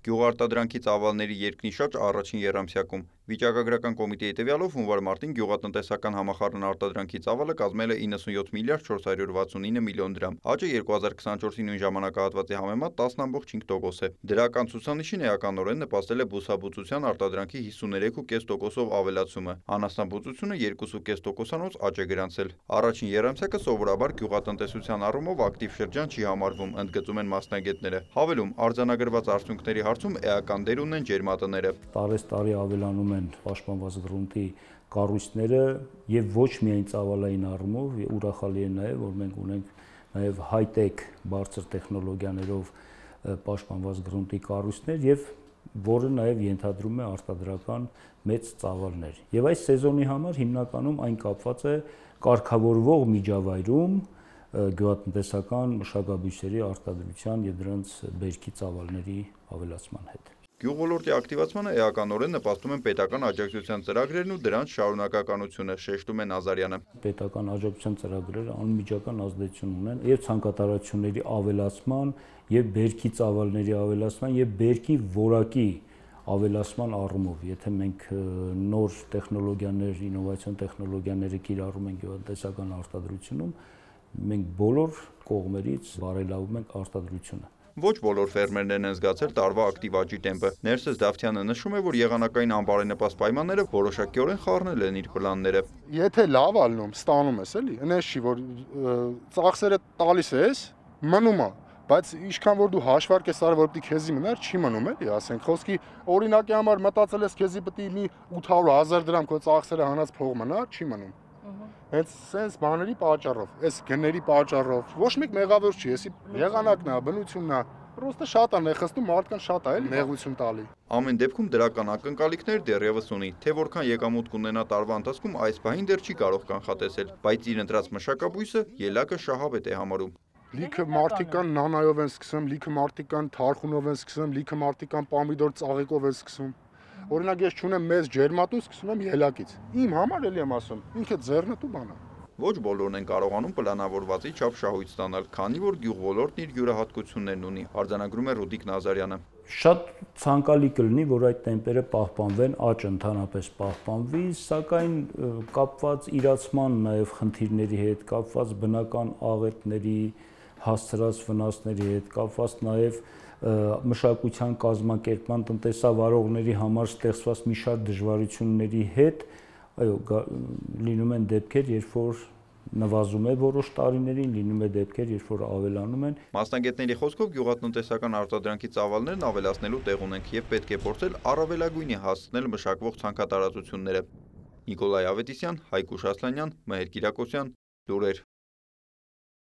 Գյուղարտադրանքի ծավալների երկնիշաջ առաջին եռամսյակում վիճակագրական կոմիտեի տվյալով հունվար մարտին գյուղատնտեսական համախառն արտադրանքի ծավալը կազմել է 97 միլիարդ 469 միլիոն դրամ, աճը 2024-ի նույն ժամանակահատվածի համեմատ 10,5% է։ Դրական ցուցանիշին էականորեն նպաստել է բուսաբուծության արտադրանքի 53,5%-ով ավելացումը, անասնաբուծությունը 2,5%-անոց աճ է գրանցել։ Առաջին եռամսյակը սովորաբար գյուղատնտեսության առումով ակտիվ շրջան չի համարվում, ընդգծում են մասնագետները։ Հավելում, արձանագրված արդյունքների հարցում էական դեր ունեն ջերմատները։ Տարեստարի ավելանում են պաշտպանված գրունտի կառույցները եւ ոչ միայն ծավալային առումով, ուրախալի է նաեւ, որ մենք ունենք նաեւ հայ-տեխ բարձր տեխնոլոգիաներով պաշտպանված գրունտի կառույցներ եւ որը նաեւ ենթադրում է արտադրական մեծ ծավալներ։ Եվ այս սեզոնի համար հիմնականում այն կապված է կարգավորվող միջավայրում գյուղատնտեսական մշակաբույսերի արտադրության եւ դրանց բերքի ծավալների ավելացման հետ։ Գյուղոլորտի ակտիվացմանը էականորեն նպաստում են պետական աջակցության ծրագրերն ու դրանց շարունակականությունը, շեշտում է Նազարյանը։ Պետական աջակցության ծրագրերը անմիջական ազդեցություն ունեն եւ ցանկատարությունների ավելացման, եւ բերքի ծավալների ավելացման, եւ բերքի որակի ավելացման առումով, եթե մենք նոր տեխնոլոգիաներ, ինովացիոն տեխնոլոգիաները կիրառում ենք գյուղատնտեսական արտադրությունում, մենք բոլոր կողմերից բարելավում ենք արտադրությունը։ Ոչ բոլոր ֆերմերներն են զգացել տարվա ակտիվ աճի տեմպը։ Ներսես Դավթյանը նշում է, որ եղանակային անբարենպաստ պայմանները որոշակիորեն խառնել են իր պլանները։ Եթե լավ ալնում, ստանում ես էլի, այնպես չի, որ ծախսերը տալիս ես, մնում է, բայց ինչքան որ դու հաշվարկ ես արել, որպեսզի քեզի մնար, չի մնում էլի, ասենք, խոսքի օրինակի համար մտածել ես քեզի պետք է մի 800,000 դրամ քո ծախսերը հանած փող մնա, չի մնում։ Հենց սենց բաների պատճառով, այս գների պատճառով, ոչ մեկ մեղավոր չի, էսի եղանակն է, բնությունն է, պրոստը շատ է նեղացնում, մարդկան շատ է էլի նեղություն տալի։ Ամեն դեպքում դրական ակնկալիքներ դեռևս ունի, թե որքան եկամուտ կունենա տարվա ընթացքում այս պահին դեռ չի կարող կանխատեսել, բայց իր ընտրած մշակաբույսը ելակը շահավետ է համարում։ Լիքը մարդիկ կան նանայով են սկսում, լիքը մարդիկ կան թարխունով են սկսում, լիքը մարդիկ կան պոմիդոր ծաղիկով են սկսում։ Օրինակ ես չունեմ մեծ ջերմատու, սկսում եմ ելակից։ Իմ համար էլի եմ ասում, ինքը ձեռնտու բան է։ Ոչ բոլորն են կարողանում պլանավորվածի չափ շահույթ ստանալ, քանի որ գյուղոլորտն իր յուրահատկություններն ունի, արձանագրում է Ռուդիկ Նազարյանը։ Շատ ցանկալի կլինի, որ այդ տեմպերը պահպանվեն, աճը ընդհանրապես պահպանվի, սակայն կապված իրացման նաև խնդիրների հետ, կապված բնական աղետների, հասցրած վնասների հետ, կապված նաև մշակության կազմակերպման տնտեսավարողների համար ստեղծված մի շարք դժվարությունների հետ, այո, լինում են դեպքեր, երբ որ նվազում է որոշ տարիներին, լինում է դեպքեր, երբ որ ավելանում են։ Մասնագետների խոսքով գյուղատնտեսական արտադրանքի ծավալներն ավելացնելու տեղ ունենք եւ պետք է փորձել առավելագույնի հասցնել մշակվող ցանկատարածությունները։ Նիկոլայ Ավետիսյան, Հայկուշ Ասլանյան, Մհեր Կիրակոսյան, լուրեր։